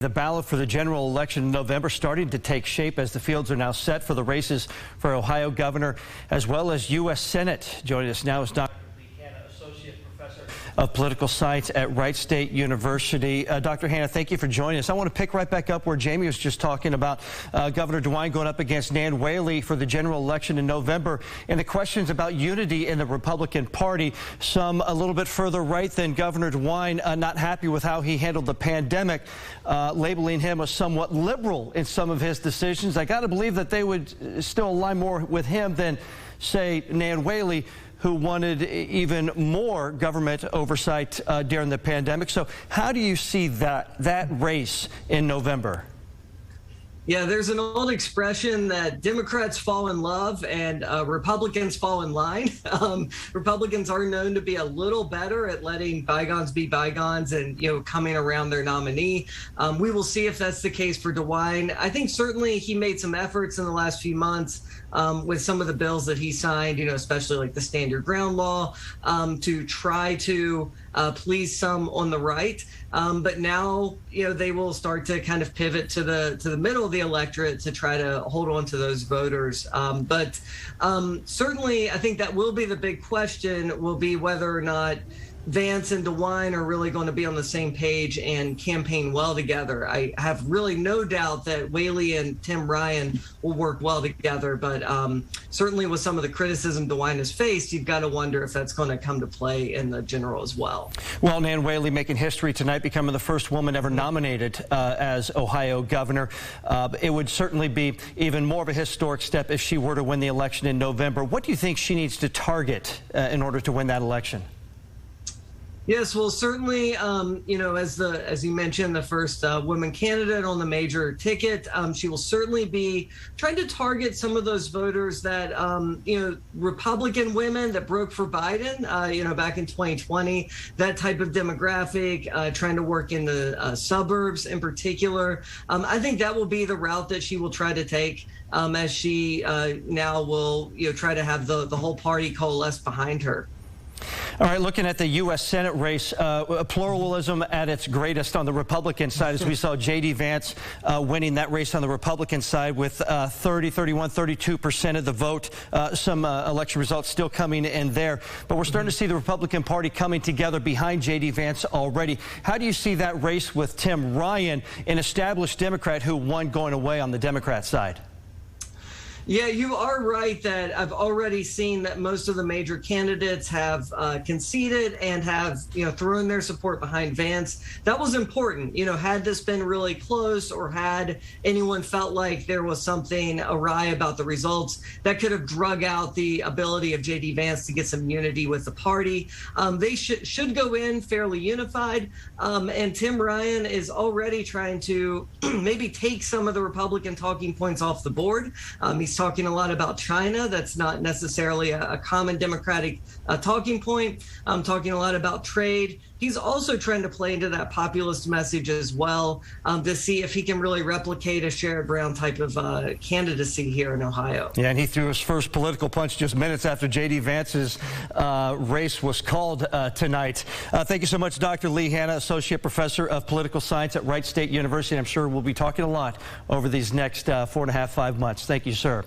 The ballot for the general election in November starting to take shape as the fields are now set for the races for Ohio governor as well as U.S. Senate. Joining us now is Dr. Associate Professor of Political Science at Wright State University. Dr. Hanna, thank you for joining us. I want to pick right back up where Jamie was just talking about Governor DeWine going up against Nan Whaley for the general election in November, and the questions about unity in the Republican Party. Some a little bit further right than Governor DeWine, not happy with how he handled the pandemic, labeling him as somewhat liberal in some of his decisions. I got to believe that they would still align more with him than, say, Nan Whaley, who wanted even more government oversight during the pandemic. So how do you see that race in November? Yeah, there's an old expression that Democrats fall in love and Republicans fall in line. Republicans are known to be a little better at letting bygones be bygones and, coming around their nominee. We will see if that's the case for DeWine. I think certainly he made some efforts in the last few months with some of the bills that he signed, especially like the Stand Your Ground law, to try to please some on the right. But now, they will start to kind of pivot to the middle of the electorate to try to hold on to those voters. But certainly, I think that will be the big question, will be whether or not Vance and DeWine are really going to be on the same page and campaign well together. I have really no doubt that Whaley and Tim Ryan will work well together, but certainly with some of the criticism DeWine has faced, you've got to wonder if that's going to come to play in the general as well. Well, Nan Whaley making history tonight, becoming the first woman ever nominated as Ohio governor. It would certainly be even more of a historic step if she were to win the election in November. What do you think she needs to target in order to win that election? Yes, well, certainly, as you mentioned, the first woman candidate on the major ticket, she will certainly be trying to target some of those voters that, Republican women that broke for Biden, back in 2020, that type of demographic, trying to work in the suburbs in particular. I think that will be the route that she will try to take as she now will, try to have the whole party coalesce behind her. All right, looking at the U.S. Senate race, pluralism at its greatest on the Republican side, as we saw J.D. Vance winning that race on the Republican side with 32% of the vote. Some election results still coming in there. But we're starting to see the Republican Party coming together behind J.D. Vance already. How do you see that race with Tim Ryan, an established Democrat who won going away on the Democrat side? Yeah, you are right that I've already seen that most of the major candidates have conceded and have, thrown their support behind Vance. That was important. Had this been really close or had anyone felt like there was something awry about the results, that could have drug out the ability of J.D. Vance to get some unity with the party. They should go in fairly unified. And Tim Ryan is already trying to maybe take some of the Republican talking points off the board. He's talking a lot about China. That's not necessarily a common Democratic talking point. Talking a lot about trade. He's also trying to play into that populist message as well to see if he can really replicate a Sherrod Brown type of candidacy here in Ohio. Yeah, and he threw his first political punch just minutes after J.D. Vance's race was called tonight. Thank you so much, Dr. Lee Hanna, Associate Professor of Political Science at Wright State University. I'm sure we'll be talking a lot over these next 4.5, 5 months. Thank you, sir.